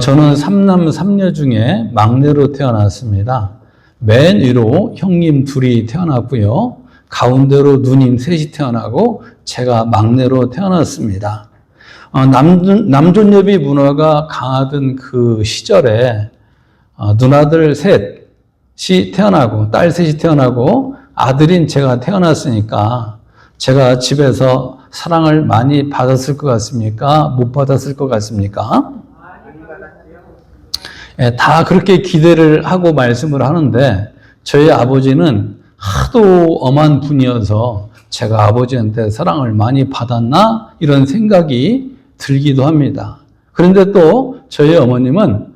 저는 삼남 삼녀 중에 막내로 태어났습니다. 맨 위로 형님 둘이 태어났고요. 가운데로 누님 셋이 태어나고 제가 막내로 태어났습니다. 남존여비 문화가 강하던 그 시절에 누나들 셋이 태어나고 딸 셋이 태어나고 아들인 제가 태어났으니까 제가 집에서 사랑을 많이 받았을 것 같습니까? 못 받았을 것 같습니까? 다 그렇게 기대를 하고 말씀을 하는데 저희 아버지는 하도 엄한 분이어서 제가 아버지한테 사랑을 많이 받았나? 이런 생각이 들기도 합니다. 그런데 또 저희 어머님은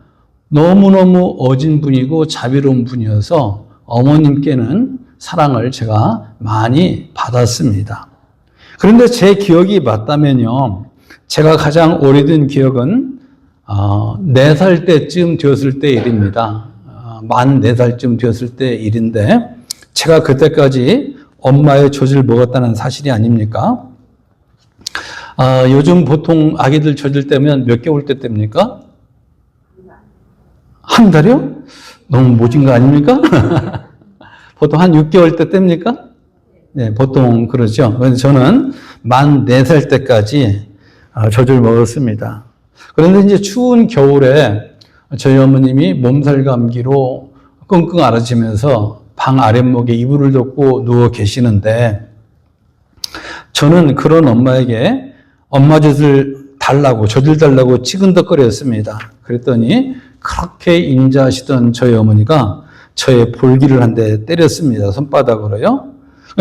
너무너무 어진 분이고 자비로운 분이어서 어머님께는 사랑을 제가 많이 받았습니다. 그런데 제 기억이 맞다면요. 제가 가장 오래된 기억은 4살 때쯤 되었을 때 일입니다. 만 4살쯤 되었을 때 일인데 제가 그때까지 엄마의 젖을 먹었다는 사실이 아닙니까? 요즘 보통 아기들 젖을 떼면 몇 개월 때 뗍니까? 한 달이요? 너무 모진 거 아닙니까? 보통 한 6개월 때 뗍니까? 네, 보통 그러죠. 그래서 저는 만 4살 때까지 젖을 먹었습니다. 그런데 이제 추운 겨울에 저희 어머님이 몸살 감기로 끙끙 앓으시면서 방 아랫목에 이불을 덮고 누워 계시는데 저는 그런 엄마에게 엄마 젖을 달라고 찌근덕거렸습니다. 그랬더니 그렇게 인자하시던 저희 어머니가 저의 볼기를 한 대 때렸습니다. 손바닥으로요.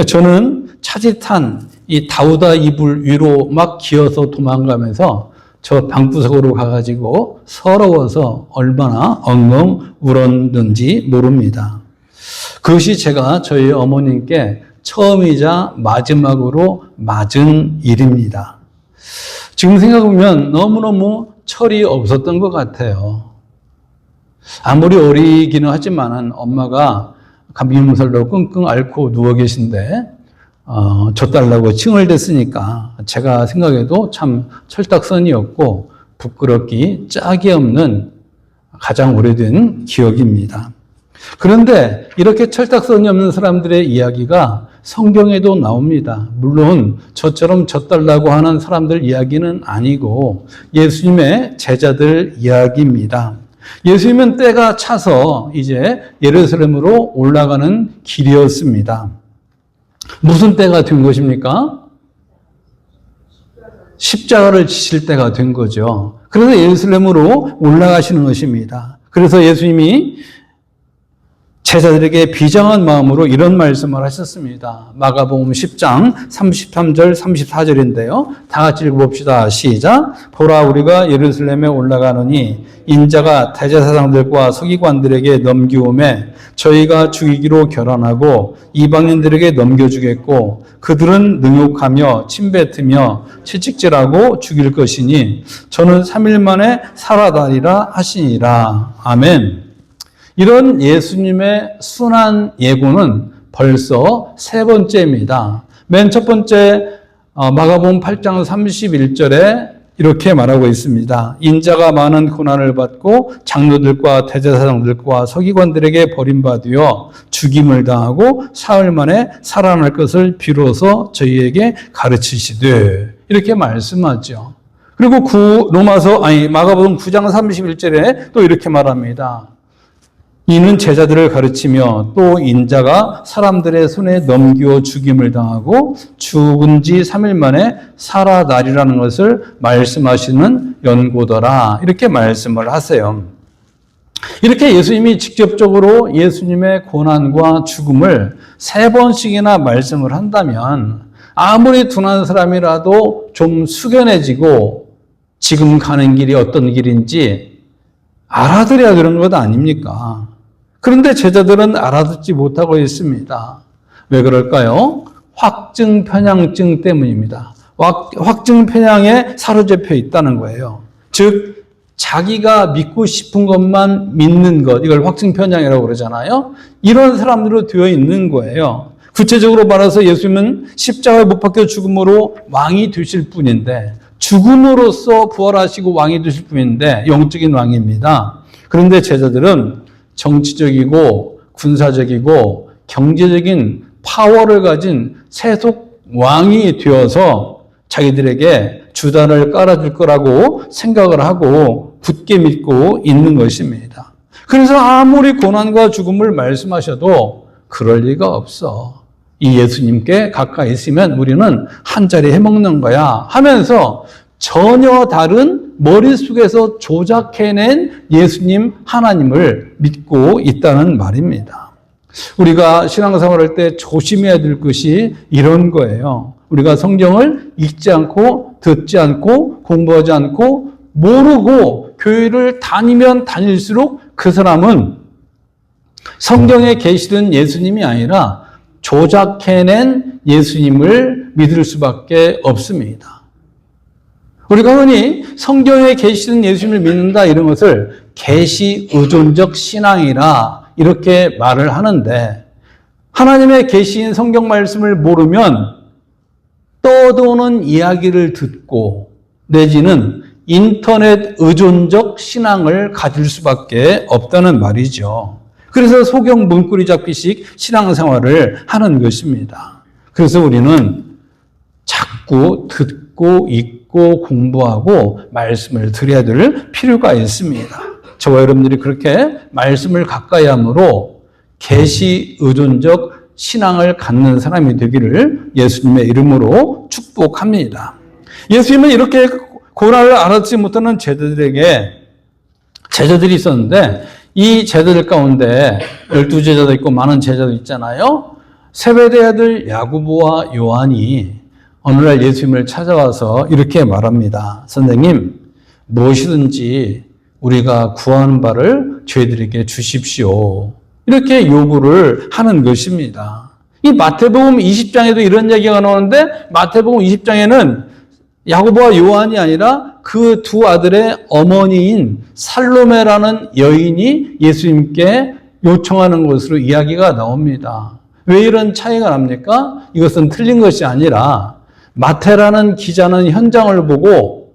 저는 차짓한 이 다우다 이불 위로 막 기어서 도망가면서 저 방구석으로 가가지고 서러워서 얼마나 엉엉 울었는지 모릅니다. 그것이 제가 저희 어머님께 처음이자 마지막으로 맞은 일입니다. 지금 생각해보면 너무너무 철이 없었던 것 같아요. 아무리 어리기는 하지만 엄마가 감기몸살로 끙끙 앓고 누워 계신데 젖달라고 칭을 댔으니까 제가 생각해도 참 철딱선이었고 부끄럽기 짝이 없는 가장 오래된 기억입니다. 그런데 이렇게 철딱선이 없는 사람들의 이야기가 성경에도 나옵니다. 물론 저처럼 젖달라고 하는 사람들 이야기는 아니고 예수님의 제자들 이야기입니다. 예수님은 때가 차서 이제 예루살렘으로 올라가는 길이었습니다. 무슨 때가 된 것입니까? 십자가를 지실 때가 된 거죠. 그래서 예루살렘으로 올라가시는 것입니다. 그래서 예수님이 제자들에게 비장한 마음으로 이런 말씀을 하셨습니다. 마가복음 10장 33절 34절인데요. 다 같이 읽어봅시다. 시작. 보라 우리가 예루살렘에 올라가느니 인자가 대제사장들과 서기관들에게 넘기오매 저희가 죽이기로 결단하고 이방인들에게 넘겨주겠고 그들은 능욕하며 침뱉으며 채찍질하고 죽일 것이니 저는 3일 만에 살아나리라 하시니라. 아멘. 이런 예수님의 순한 예고는 벌써 세 번째입니다. 맨 첫 번째 마가복음 8장 31절에 이렇게 말하고 있습니다. 인자가 많은 고난을 받고 장로들과 대제사장들과 서기관들에게 버림받으여 죽임을 당하고 사흘 만에 살아날 것을 비로소 저희에게 가르치시되 이렇게 말씀하죠. 그리고 마가복음 9장 31절에 또 이렇게 말합니다. 이는 제자들을 가르치며 또 인자가 사람들의 손에 넘겨 죽임을 당하고 죽은 지 3일 만에 살아나리라는 것을 말씀하시는 연고더라. 이렇게 말씀을 하세요. 이렇게 예수님이 직접적으로 예수님의 고난과 죽음을 3번씩이나 말씀을 한다면 아무리 둔한 사람이라도 좀 숙연해지고 지금 가는 길이 어떤 길인지 알아들어야 되는 것 아닙니까? 그런데 제자들은 알아듣지 못하고 있습니다. 왜 그럴까요? 확증 편향증 때문입니다. 확증 편향에 사로잡혀 있다는 거예요. 즉 자기가 믿고 싶은 것만 믿는 것, 이걸 확증 편향이라고 그러잖아요. 이런 사람들로 되어 있는 거예요. 구체적으로 말해서 예수님은 십자가에 못 박혀 죽음으로 왕이 되실 분인데 죽음으로써 부활하시고 왕이 되실 분인데 영적인 왕입니다. 그런데 제자들은 정치적이고 군사적이고 경제적인 파워를 가진 세속 왕이 되어서 자기들에게 주단을 깔아줄 거라고 생각을 하고 굳게 믿고 있는 것입니다. 그래서 아무리 고난과 죽음을 말씀하셔도 그럴 리가 없어. 이 예수님께 가까이 있으면 우리는 한 자리 해먹는 거야 하면서 전혀 다른 머릿속에서 조작해낸 예수님 하나님을 믿고 있다는 말입니다. 우리가 신앙생활할 때 조심해야 될 것이 이런 거예요. 우리가 성경을 읽지 않고 듣지 않고 공부하지 않고 모르고 교회를 다니면 다닐수록 그 사람은 성경에 계시던 예수님이 아니라 조작해낸 예수님을 믿을 수밖에 없습니다. 우리가 흔히 성경에 계시던 예수님을 믿는다 이런 것을 계시 의존적 신앙이라 이렇게 말을 하는데 하나님의 계시인 성경 말씀을 모르면 떠도는 이야기를 듣고 내지는 인터넷 의존적 신앙을 가질 수밖에 없다는 말이죠. 그래서 소경 문구리 잡기식 신앙생활을 하는 것입니다. 그래서 우리는 자꾸 듣고 읽고 공부하고 말씀을 드려야 될 필요가 있습니다. 저와 여러분들이 그렇게 말씀을 가까이 함으로 계시 의존적 신앙을 갖는 사람이 되기를 예수님의 이름으로 축복합니다. 예수님은 이렇게 고난을 알아듣지 못하는 제자들이 있었는데 이 제자들 가운데 12제자도 있고 많은 제자도 있잖아요. 세베대 아들 야고보와 요한이 어느 날 예수님을 찾아와서 이렇게 말합니다. 선생님, 무엇이든지 우리가 구하는 바를 저희들에게 주십시오. 이렇게 요구를 하는 것입니다. 이 마태복음 20장에도 이런 얘기가 나오는데 마태복음 20장에는 야고보와 요한이 아니라 그 두 아들의 어머니인 살로메라는 여인이 예수님께 요청하는 것으로 이야기가 나옵니다. 왜 이런 차이가 납니까? 이것은 틀린 것이 아니라 마태라는 기자는 현장을 보고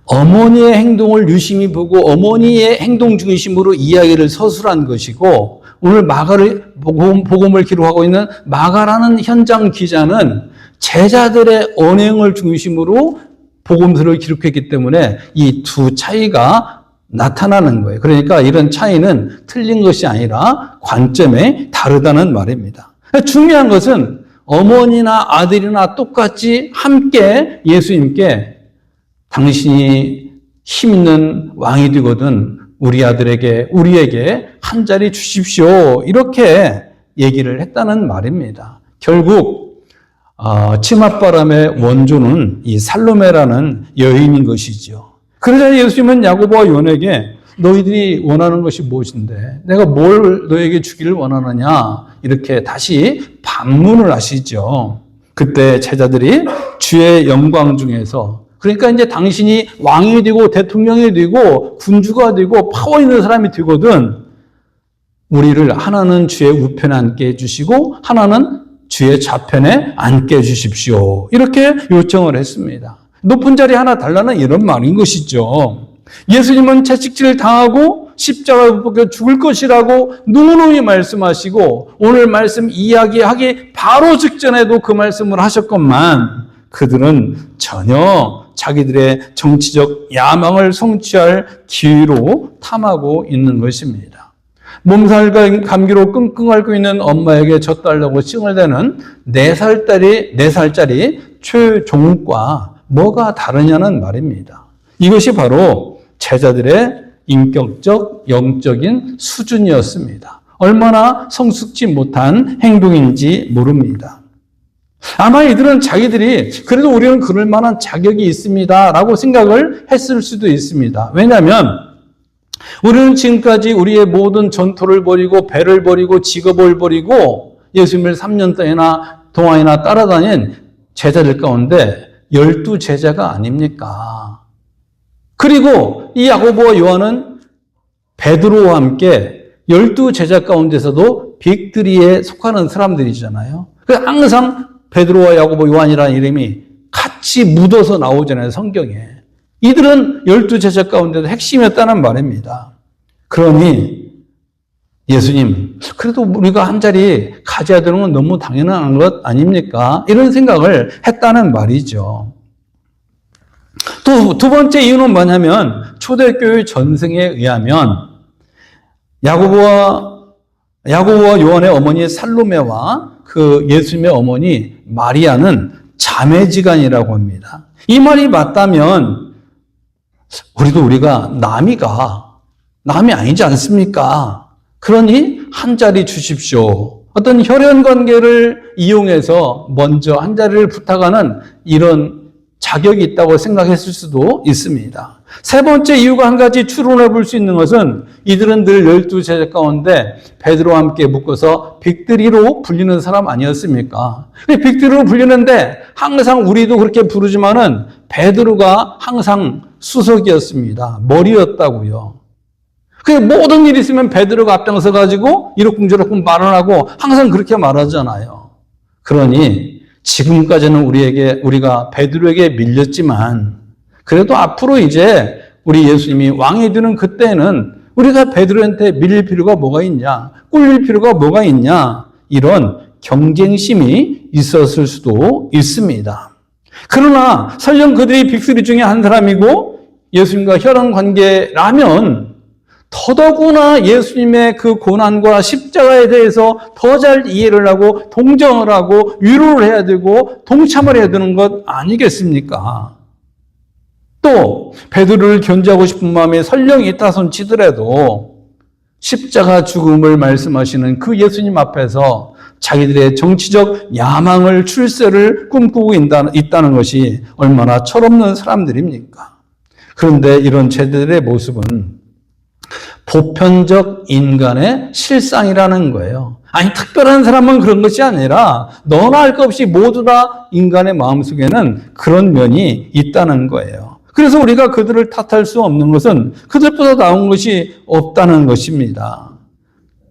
어머니의 행동을 유심히 보고 어머니의 행동 중심으로 이야기를 서술한 것이고 오늘 마가를 복음을 기록하고 있는 마가라는 현장 기자는 제자들의 언행을 중심으로 복음서를 기록했기 때문에 이 두 차이가 나타나는 거예요. 그러니까 이런 차이는 틀린 것이 아니라 관점이 다르다는 말입니다. 중요한 것은 어머니나 아들이나 똑같이 함께 예수님께 당신이 힘 있는 왕이 되거든 우리에게 한 자리 주십시오. 이렇게 얘기를 했다는 말입니다. 결국 치맛바람의 원조는 이 살로메라는 여인인 것이죠. 그러자 예수님은 야고보와 요한에게 너희들이 원하는 것이 무엇인데 내가 뭘 너에게 주기를 원하느냐 이렇게 다시 반문을 하시죠. 그때 제자들이 주의 영광 중에서 그러니까 이제 당신이 왕이 되고 대통령이 되고 군주가 되고 파워 있는 사람이 되거든 우리를 하나는 주의 우편에 앉게 해주시고 하나는 주의 좌편에 앉게 해주십시오. 이렇게 요청을 했습니다. 높은 자리 하나 달라는 이런 말인 것이죠. 예수님은 채찍질을 당하고 십자가에 못 박혀 죽을 것이라고 누누이 말씀하시고 오늘 말씀 이야기하기 바로 직전에도 그 말씀을 하셨건만 그들은 전혀 자기들의 정치적 야망을 성취할 기회로 탐하고 있는 것입니다. 몸살과 감기로 끙끙 앓고 있는 엄마에게 젖달라고 찡을 대는 4살짜리 최종욱과 뭐가 다르냐는 말입니다. 이것이 바로 제자들의 인격적, 영적인 수준이었습니다. 얼마나 성숙지 못한 행동인지 모릅니다. 아마 이들은 자기들이 그래도 우리는 그럴 만한 자격이 있습니다 라고 생각을 했을 수도 있습니다. 왜냐하면 우리는 지금까지 우리의 모든 전토를 버리고 배를 버리고 직업을 버리고 예수님을 3년 동안이나 따라다닌 제자들 가운데 12제자가 아닙니까? 그리고 이 야고보와 요한은 베드로와 함께 12제자 가운데서도 빅3에 속하는 사람들이잖아요. 그래서 항상 베드로와 야고보, 요한이라는 이름이 같이 묻어서 나오잖아요, 성경에. 이들은 12제자 가운데도 핵심이었다는 말입니다. 그러니 예수님, 그래도 우리가 한 자리 가져야 되는 건 너무 당연한 것 아닙니까? 이런 생각을 했다는 말이죠. 또 두 번째 이유는 뭐냐면 초대교회 전승에 의하면 야고보와 요한의 어머니 살로메와 그 예수님의 어머니 마리아는 자매지간이라고 합니다. 이 말이 맞다면 우리가 남이 아니지 않습니까? 그러니 한 자리 주십시오. 어떤 혈연 관계를 이용해서 먼저 한 자리를 부탁하는 이런 자격이 있다고 생각했을 수도 있습니다. 세 번째 이유가 한 가지 추론해 볼 수 있는 것은 이들은 늘 12제자 가운데 베드로와 함께 묶어서 빅들이로 불리는 사람 아니었습니까? 빅들이로 불리는데 항상 우리도 그렇게 부르지만은 베드로가 항상 수석이었습니다. 머리였다고요. 모든 일이 있으면 베드로가 앞장서 가지고 이러쿵저러쿵 말을 하고 항상 그렇게 말하잖아요. 그러니 지금까지는 우리가 베드로에게 밀렸지만 그래도 앞으로 이제 우리 예수님이 왕이 되는 그때는 우리가 베드로한테 밀릴 필요가 뭐가 있냐, 꿀릴 필요가 뭐가 있냐, 이런 경쟁심이 있었을 수도 있습니다. 그러나 설령 그들이 빅3 중에 한 사람이고 예수님과 혈연 관계라면 더더구나 예수님의 그 고난과 십자가에 대해서 더 잘 이해를 하고 동정을 하고 위로를 해야 되고 동참을 해야 되는 것 아니겠습니까? 또 베드로를 견제하고 싶은 마음에 설령 있다 손치더라도 십자가 죽음을 말씀하시는 그 예수님 앞에서 자기들의 정치적 야망을 출세를 꿈꾸고 있다는 것이 얼마나 철없는 사람들입니까? 그런데 이런 쟤들의 모습은 보편적 인간의 실상이라는 거예요. 아니, 특별한 사람은 그런 것이 아니라 너나 할 것 없이 모두 다 인간의 마음속에는 그런 면이 있다는 거예요. 그래서 우리가 그들을 탓할 수 없는 것은 그들보다 나은 것이 없다는 것입니다.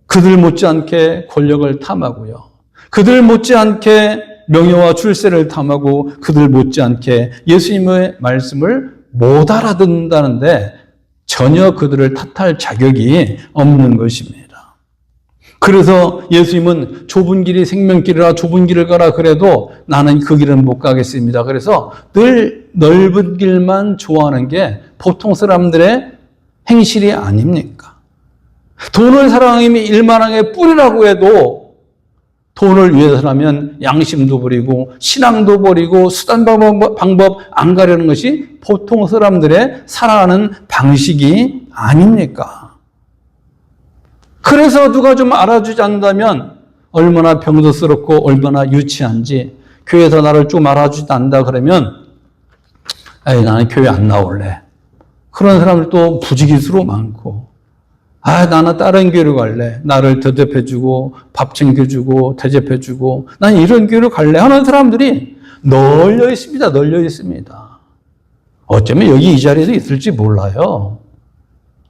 그들 못지않게 권력을 탐하고요. 그들 못지않게 명예와 출세를 탐하고 그들 못지않게 예수님의 말씀을 못 알아듣는다는데 전혀 그들을 탓할 자격이 없는 것입니다. 그래서 예수님은 좁은 길이 생명길이라 좁은 길을 가라 그래도 나는 그 길은 못 가겠습니다. 그래서 늘 넓은 길만 좋아하는 게 보통 사람들의 행실이 아닙니까? 돈을 사랑함이 일만항의 뿌리라고 해도 돈을 위해서라면 양심도 버리고 신앙도 버리고 수단 방법 안 가려는 것이 보통 사람들의 살아가는 방식이 아닙니까? 그래서 누가 좀 알아주지 않는다면 얼마나 병도스럽고 얼마나 유치한지 교회에서 나를 좀 알아주지 않는다 그러면 나는 교회 안 나올래. 그런 사람들도 부지기수로 많고 나는 다른 교회로 갈래. 나를 대접해주고 밥 챙겨주고 대접해주고 난 이런 교회로 갈래 하는 사람들이 널려 있습니다. 널려 있습니다. 어쩌면 여기 이 자리에서 있을지 몰라요.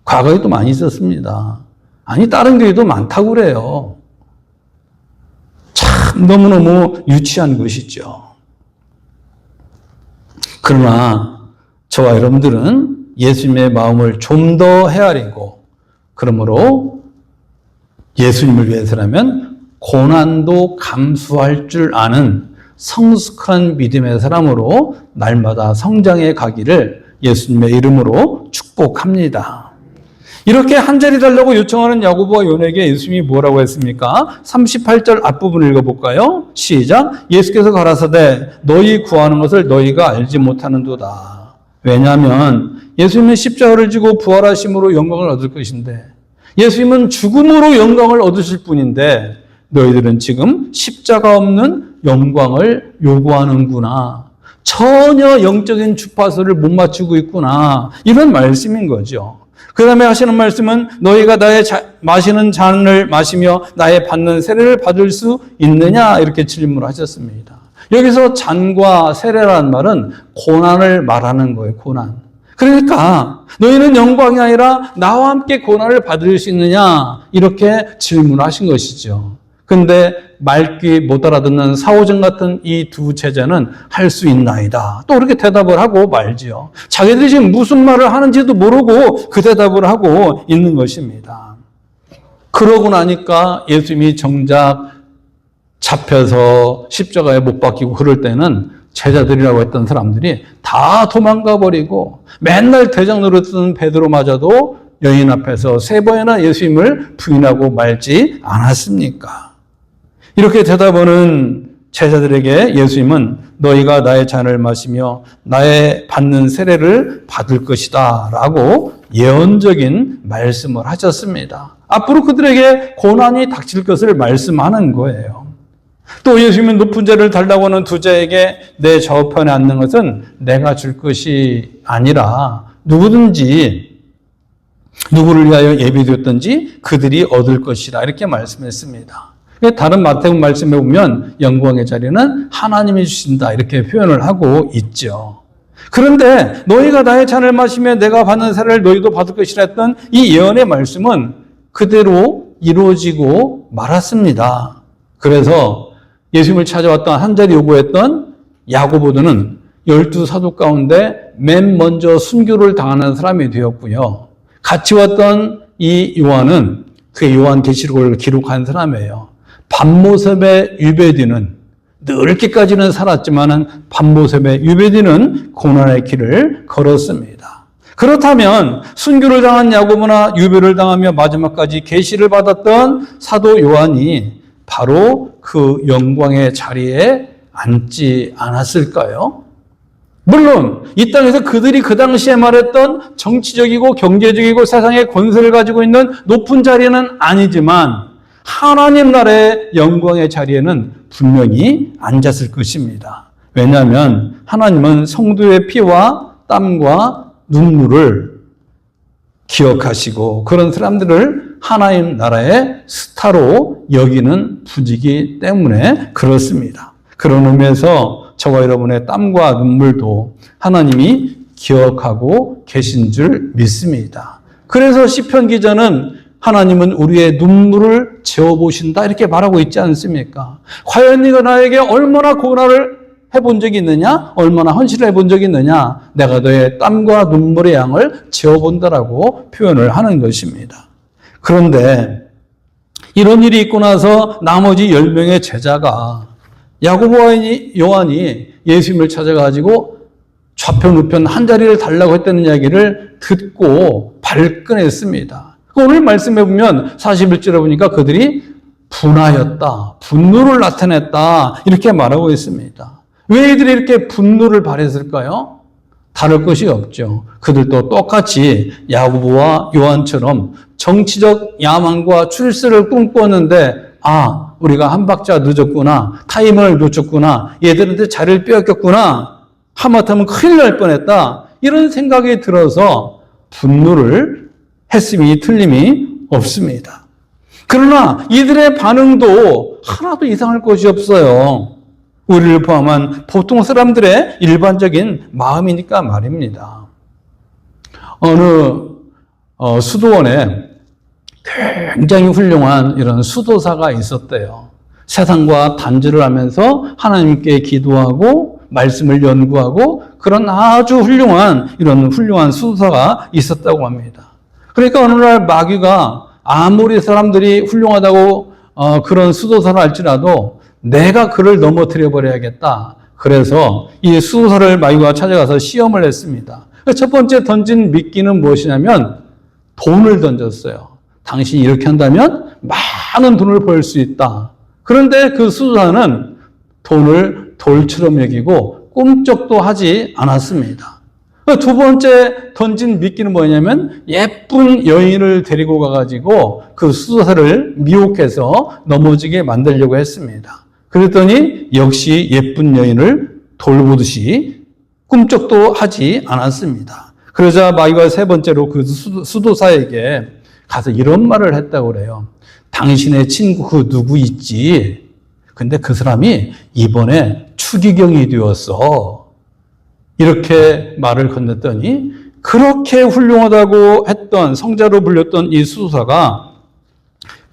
과거에도 많이 있었습니다. 아니 다른 교회도 많다고 그래요. 참 너무너무 유치한 것이죠. 그러나 저와 여러분들은 예수님의 마음을 좀 더 헤아리고 그러므로 예수님을 위해서라면 고난도 감수할 줄 아는 성숙한 믿음의 사람으로 날마다 성장해 가기를 예수님의 이름으로 축복합니다. 이렇게 한 자리 달라고 요청하는 야고보와 요한에게 예수님이 뭐라고 했습니까? 38절 앞부분 읽어볼까요? 시작. 예수께서 가라사대 너희 구하는 것을 너희가 알지 못하는도다. 왜냐하면 예수님은 십자가를 지고 부활하심으로 영광을 얻을 것인데 예수님은 죽음으로 영광을 얻으실 분인데 너희들은 지금 십자가 없는 영광을 요구하는구나. 전혀 영적인 주파수를 못 맞추고 있구나. 이런 말씀인 거죠. 그 다음에 하시는 말씀은 너희가 나의 마시는 잔을 마시며 나의 받는 세례를 받을 수 있느냐 이렇게 질문을 하셨습니다. 여기서 잔과 세례라는 말은 고난을 말하는 거예요. 고난. 그러니까 너희는 영광이 아니라 나와 함께 고난을 받을 수 있느냐 이렇게 질문하신 것이죠. 근데 맑기 못 알아듣는 사오정 같은 이 두 제자는 할 수 있나이다. 또 그렇게 대답을 하고 말지요. 자기들이 지금 무슨 말을 하는지도 모르고 그 대답을 하고 있는 것입니다. 그러고 나니까 예수님이 정작 잡혀서 십자가에 못 박히고 그럴 때는 제자들이라고 했던 사람들이 다 도망가 버리고 맨날 대장 노릇하던 베드로마저도 여인 앞에서 3번이나 예수님을 부인하고 말지 않았습니까? 이렇게 대답하는 제자들에게 예수님은 너희가 나의 잔을 마시며 나의 받는 세례를 받을 것이다 라고 예언적인 말씀을 하셨습니다. 앞으로 그들에게 고난이 닥칠 것을 말씀하는 거예요. 또 예수님은 높은 자를 달라고 하는 두 자에게 내 좌우편에 앉는 것은 내가 줄 것이 아니라 누구든지 누구를 위하여 예비되었든지 그들이 얻을 것이라 이렇게 말씀했습니다. 다른 마태복음 말씀에 보면 영광의 자리는 하나님이 주신다 이렇게 표현을 하고 있죠. 그런데 너희가 나의 잔을 마시며 내가 받는 세례를 너희도 받을 것이라 했던 이 예언의 말씀은 그대로 이루어지고 말았습니다. 그래서 예수님을 찾아왔던 한 자리 요구했던 야고보도는 12사도 가운데 맨 먼저 순교를 당하는 사람이 되었고요. 같이 왔던 이 요한은 그 요한계시록을 기록한 사람이에요. 밤모습의 유배디는 늙기까지는 살았지만 밤모습의 유배디는 고난의 길을 걸었습니다. 그렇다면 순교를 당한 야고보나 유배를 당하며 마지막까지 계시를 받았던 사도 요한이 바로 그 영광의 자리에 앉지 않았을까요? 물론 이 땅에서 그들이 그 당시에 말했던 정치적이고 경제적이고 세상의 권세를 가지고 있는 높은 자리는 아니지만 하나님 나라의 영광의 자리에는 분명히 앉았을 것입니다. 왜냐하면 하나님은 성도의 피와 땀과 눈물을 기억하시고 그런 사람들을 하나님 나라의 스타로 여기는 분이기 때문에 그렇습니다. 그런 의미에서 저와 여러분의 땀과 눈물도 하나님이 기억하고 계신 줄 믿습니다. 그래서 시편 기자는 하나님은 우리의 눈물을 지어보신다 이렇게 말하고 있지 않습니까? 과연 네가 나에게 얼마나 고난을 해본 적이 있느냐? 얼마나 헌신을 해본 적이 있느냐? 내가 너의 땀과 눈물의 양을 지어본다라고 표현을 하는 것입니다. 그런데 이런 일이 있고 나서 나머지 10명의 제자가 야고보와 요한이 예수님을 찾아가지고 좌편 우편 한 자리를 달라고 했다는 이야기를 듣고 발끈했습니다. 오늘 말씀해 보면 41절에 보니까 그들이 분하였다, 분노를 나타냈다 이렇게 말하고 있습니다. 왜 이들이 이렇게 분노를 발했을까요? 다를 것이 없죠. 그들도 똑같이 야고보와 요한처럼 정치적 야망과 출세를 꿈꾸었는데 우리가 한 박자 늦었구나, 타임을 놓쳤구나, 얘들한테 자리를 빼앗겼구나, 하마터면 큰일 날 뻔했다 이런 생각이 들어서 분노를 했음이 틀림이 없습니다. 그러나 이들의 반응도 하나도 이상할 것이 없어요. 우리를 포함한 보통 사람들의 일반적인 마음이니까 말입니다. 어느 수도원에 굉장히 훌륭한 이런 수도사가 있었대요. 세상과 단절을 하면서 하나님께 기도하고 말씀을 연구하고 그런 아주 훌륭한 이런 훌륭한 수도사가 있었다고 합니다. 그러니까 어느 날 마귀가 아무리 사람들이 훌륭하다고 그런 수도사를 할지라도 내가 그를 넘어뜨려 버려야겠다. 그래서 이 수도사를 마귀가 찾아가서 시험을 했습니다. 첫 번째 던진 미끼는 무엇이냐면 돈을 던졌어요. 당신이 이렇게 한다면 많은 돈을 벌 수 있다. 그런데 그 수도사는 돈을 돌처럼 여기고 꿈쩍도 하지 않았습니다. 두 번째 던진 미끼는 뭐냐면 예쁜 여인을 데리고 가가지고 그 수도사를 미혹해서 넘어지게 만들려고 했습니다. 그랬더니 역시 예쁜 여인을 돌보듯이 꿈쩍도 하지 않았습니다. 그러자 마귀가 세 번째로 그 수도사에게 가서 이런 말을 했다고 그래요. 당신의 친구 그 누구 있지? 근데 그 사람이 이번에 추기경이 되었어. 이렇게 말을 건넸더니 그렇게 훌륭하다고 했던 성자로 불렸던 이 수도사가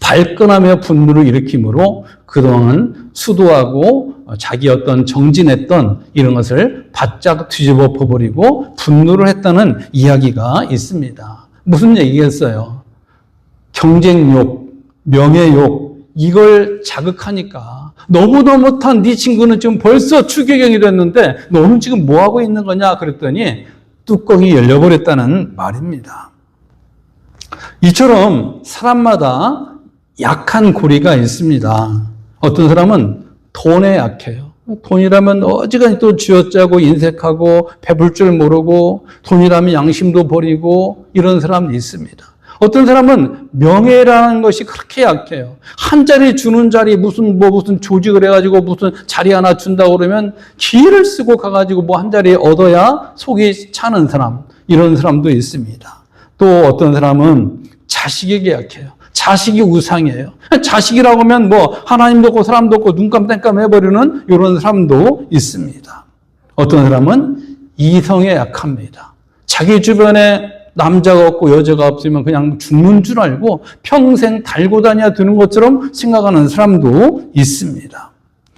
발끈하며 분노를 일으킴으로 그동안 수도하고 자기 어떤 정진했던 이런 것을 바짝 뒤집어 버리고 분노를 했다는 이야기가 있습니다. 무슨 얘기겠어요? 경쟁욕, 명예욕, 이걸 자극하니까 너무도 못한 네 친구는 지금 벌써 추계경이 됐는데 너는 지금 뭐하고 있는 거냐 그랬더니 뚜껑이 열려버렸다는 말입니다. 이처럼 사람마다 약한 고리가 있습니다. 어떤 사람은 돈에 약해요. 돈이라면 어지간히 또 쥐어짜고 인색하고 배불 줄 모르고 돈이라면 양심도 버리고 이런 사람이 있습니다. 어떤 사람은 명예라는 것이 그렇게 약해요. 한 자리 주는 자리 무슨 조직을 해가지고 무슨 자리 하나 준다고 그러면 기회를 쓰고 가가지고 뭐 한 자리 얻어야 속이 차는 사람, 이런 사람도 있습니다. 또 어떤 사람은 자식에게 약해요. 자식이 우상이에요. 자식이라고 하면 뭐 하나님도 없고 사람도 없고 눈깜땡깜 해버리는 이런 사람도 있습니다. 어떤 사람은 이성에 약합니다. 자기 주변에 남자가 없고 여자가 없으면 그냥 죽는 줄 알고 평생 달고 다녀야 되는 것처럼 생각하는 사람도 있습니다.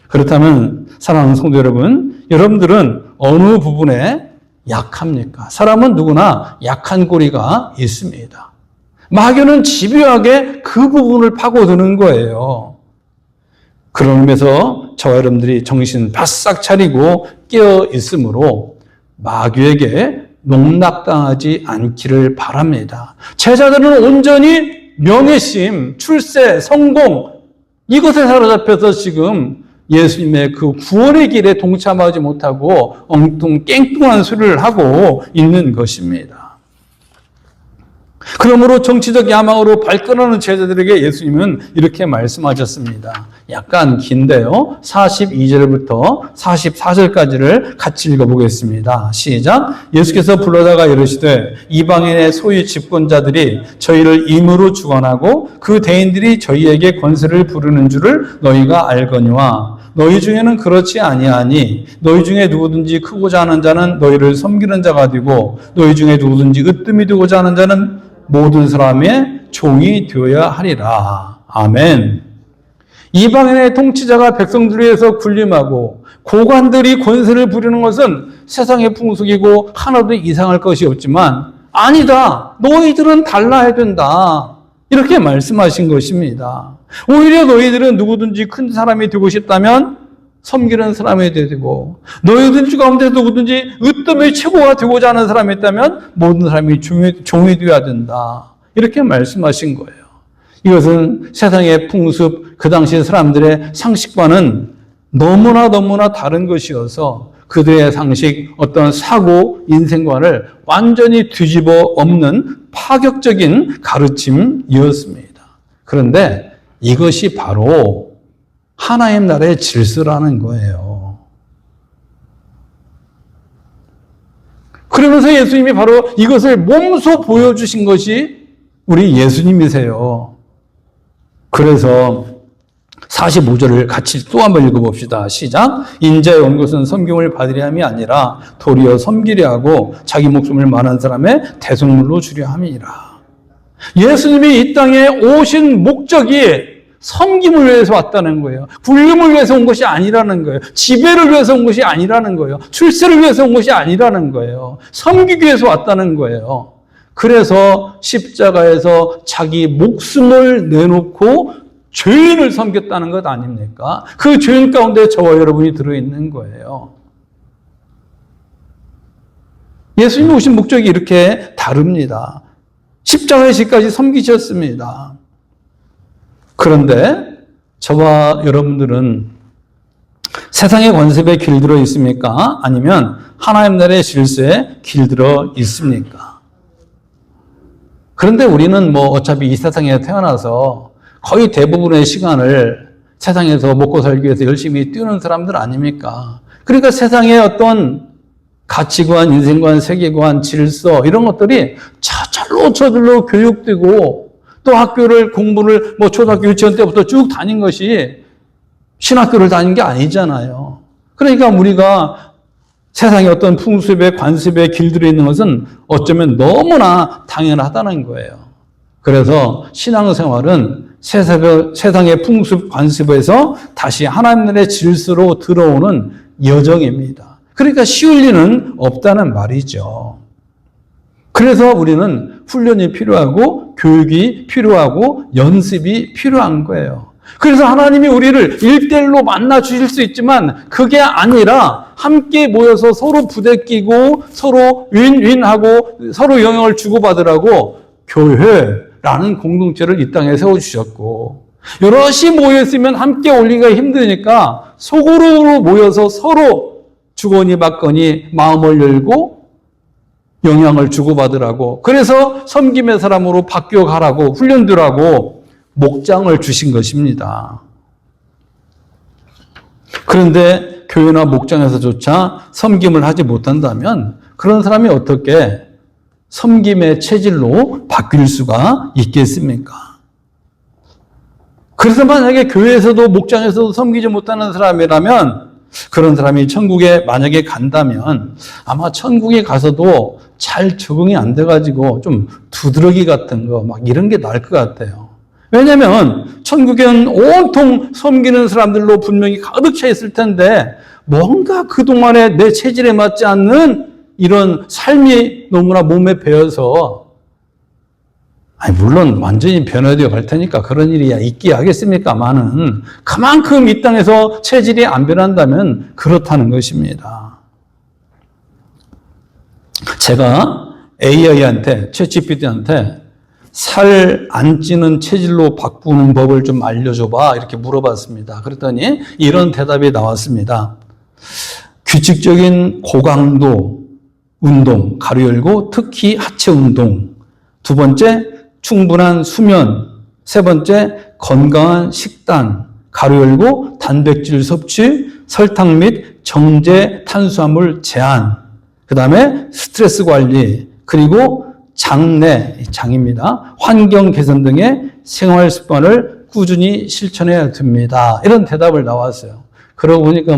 그렇다면 사랑하는 성도 여러분, 여러분들은 어느 부분에 약합니까? 사람은 누구나 약한 고리가 있습니다. 마귀는 집요하게 그 부분을 파고드는 거예요. 그런 의미에서 저와 여러분들이 정신 바싹 차리고 깨어 있으므로 마귀에게 농락당하지 않기를 바랍니다. 제자들은 온전히 명예심, 출세, 성공 이것에 사로잡혀서 지금 예수님의 그 구원의 길에 동참하지 못하고 엉뚱 소리를 하고 있는 것입니다. 그러므로 정치적 야망으로 발끈하는 제자들에게 예수님은 이렇게 말씀하셨습니다. 약간 긴데요. 42절부터 44절까지를 같이 읽어보겠습니다. 시작. 예수께서 불러다가 이르시되 이방인의 소유 집권자들이 저희를 임으로 주관하고 그 대인들이 저희에게 권세를 부르는 줄을 너희가 알거니와 너희 중에는 그렇지 아니하니 너희 중에 누구든지 크고자 하는 자는 너희를 섬기는 자가 되고 너희 중에 누구든지 으뜸이 되고자 하는 자는 모든 사람의 종이 되어야 하리라. 아멘. 이방인의 통치자가 백성들 위해서 군림하고 고관들이 권세를 부리는 것은 세상의 풍속이고 하나도 이상할 것이 없지만 아니다. 너희들은 달라야 된다. 이렇게 말씀하신 것입니다. 오히려 너희들은 누구든지 큰 사람이 되고 싶다면 섬기는 사람이 되고 너희들 가운데 누구든지 으뜸의 최고가 되고자 하는 사람이 있다면 모든 사람이 종이 되어야 된다. 이렇게 말씀하신 거예요. 이것은 세상의 풍습, 그 당시 사람들의 상식과는 너무나 다른 것이어서 그들의 상식, 어떤 사고, 인생관을 완전히 뒤집어 엎는 파격적인 가르침이었습니다. 그런데 이것이 바로 하나님 나라의 질서라는 거예요. 그러면서 예수님이 바로 이것을 몸소 보여주신 것이 우리 예수님이세요. 그래서 45절을 같이 또 한번 읽어봅시다. 시작. 인자에 온 것은 섬김을 받으려 함이 아니라 도리어 섬기려 하고 자기 목숨을 많은 사람의 대속물로 주려 함이니라. 예수님이 이 땅에 오신 목적이 섬김을 위해서 왔다는 거예요. 굴림을 위해서 온 것이 아니라는 거예요. 지배를 위해서 온 것이 아니라는 거예요. 출세를 위해서 온 것이 아니라는 거예요. 섬기기 위해서 왔다는 거예요. 그래서 십자가에서 자기 목숨을 내놓고 죄인을 섬겼다는 것 아닙니까? 그 죄인 가운데 저와 여러분이 들어있는 거예요. 예수님이 오신 목적이 이렇게 다릅니다. 십자가의 시까지 섬기셨습니다. 그런데 저와 여러분들은 세상의 관습에 길들어 있습니까? 아니면 하나님 나라의 질서에 길들어 있습니까? 그런데 우리는 뭐 어차피 이 세상에 태어나서 거의 대부분의 시간을 세상에서 먹고 살기 위해서 열심히 뛰는 사람들 아닙니까? 그러니까 세상의 어떤 가치관, 인생관, 세계관, 질서 이런 것들이 저절로 교육되고 또 학교를 공부를 뭐 초등학교 유치원 때부터 쭉 다닌 것이 신학교를 다닌 게 아니잖아요. 그러니까 우리가 세상의 어떤 풍습에 관습에 길들여 있는 것은 어쩌면 너무나 당연하다는 거예요. 그래서 신앙생활은 세상의 풍습 관습에서 다시 하나님 나라의 질서로 들어오는 여정입니다. 그러니까 쉬울 리는 없다는 말이죠. 그래서 우리는 훈련이 필요하고 교육이 필요하고 연습이 필요한 거예요. 그래서 하나님이 우리를 1대1로 만나 주실 수 있지만 그게 아니라 함께 모여서 서로 부대끼고 서로 윈윈하고 서로 영향을 주고받으라고 교회라는 공동체를 이 땅에 세워주셨고, 여럿이 모여있으면 함께 올리기가 힘드니까 소그룹으로 모여서 서로 주거니 받거니 마음을 열고 영향을 주고받으라고, 그래서 섬김의 사람으로 바뀌어가라고 훈련들하고 목장을 주신 것입니다. 그런데 교회나 목장에서조차 섬김을 하지 못한다면 그런 사람이 어떻게 섬김의 체질로 바뀔 수가 있겠습니까? 그래서 만약에 교회에서도 목장에서도 섬기지 못하는 사람이라면, 그런 사람이 천국에 만약에 간다면 아마 천국에 가서도 잘 적응이 안 돼가지고 좀 두드러기 같은 거 막 이런 게 나을 것 같아요. 왜냐하면 천국에는 온통 섬기는 사람들로 분명히 가득 차 있을 텐데 뭔가 그동안에 내 체질에 맞지 않는 이런 삶이 너무나 몸에 배어서, 물론 완전히 변화되어 갈 테니까 그런 일이 있기 하겠습니까마는 그만큼 이 땅에서 체질이 안 변한다면 그렇다는 것입니다. 제가 AI한테, 챗GPT한테 살 안 찌는 체질로 바꾸는 법을 좀 알려줘봐 이렇게 물어봤습니다. 그랬더니 이런 대답이 나왔습니다. 규칙적인 고강도 운동, 가로 열고 특히 하체 운동. 두 번째, 충분한 수면. 세 번째, 건강한 식단, 가로 열고 단백질 섭취, 설탕 및 정제 탄수화물 제한. 그 다음에 스트레스 관리, 그리고 장내, 장입니다. 환경 개선 등의 생활 습관을 꾸준히 실천해야 됩니다. 이런 대답을 나왔어요. 그러고 보니까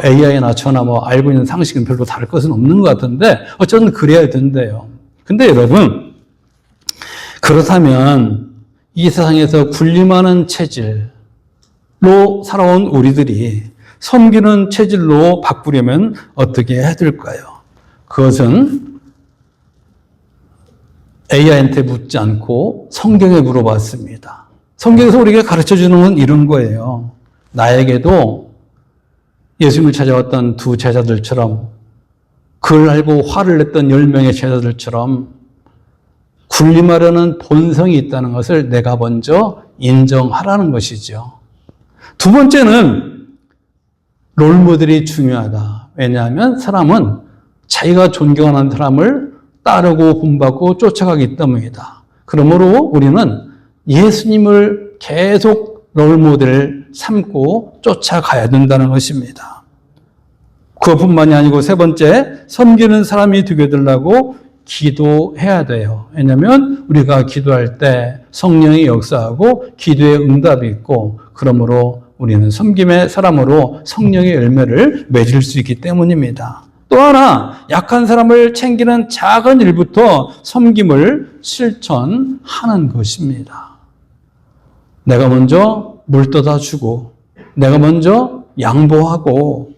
AI나 저나 알고 있는 상식은 별로 다를 것은 없는 것 같은데 어쨌든 그래야 된대요. 근데 여러분, 그렇다면 이 세상에서 군림하는 체질로 살아온 우리들이 섬기는 체질로 바꾸려면 어떻게 해야 될까요? 그것은 AI한테 묻지 않고 성경에 물어봤습니다. 성경에서 우리가 가르쳐주는 건 이런 거예요. 나에게도 예수님을 찾아왔던 두 제자들처럼, 그걸 알고 화를 냈던 10명의 제자들처럼 군림하려는 본성이 있다는 것을 내가 먼저 인정하라는 것이죠. 두 번째는 롤모델이 중요하다. 왜냐하면 사람은 자기가 존경하는 사람을 따르고 본받고 쫓아가기 때문이다. 그러므로 우리는 예수님을 계속 롤모델을 삼고 쫓아가야 된다는 것입니다. 그것뿐만이 아니고 세 번째, 섬기는 사람이 되게 되려고 기도해야 돼요. 왜냐하면 우리가 기도할 때 성령이 역사하고 기도의 응답이 있고, 그러므로 우리는 섬김의 사람으로 성령의 열매를 맺을 수 있기 때문입니다. 또 하나, 약한 사람을 챙기는 작은 일부터 섬김을 실천하는 것입니다. 내가 먼저 물 떠다 주고, 내가 먼저 양보하고,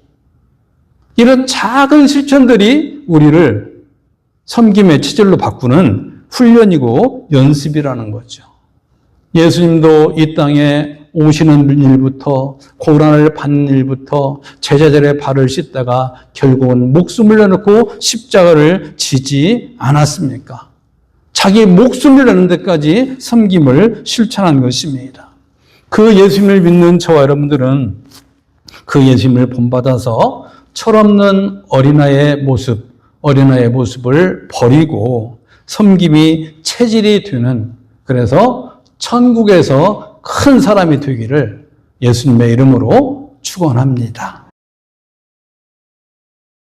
이런 작은 실천들이 우리를 섬김의 체질로 바꾸는 훈련이고 연습이라는 거죠. 예수님도 이 땅에 오시는 일부터, 고난을 받는 일부터 제자들의 발을 씻다가 결국은 목숨을 내놓고 십자가를 지지 않았습니까? 자기 목숨을 내는 데까지 섬김을 실천한 것입니다. 그 예수님을 믿는 저와 여러분들은 그 예수님을 본받아서 철없는 어린아이의 모습을 버리고 섬김이 체질이 되는, 그래서 천국에서 큰 사람이 되기를 예수님의 이름으로 축원합니다.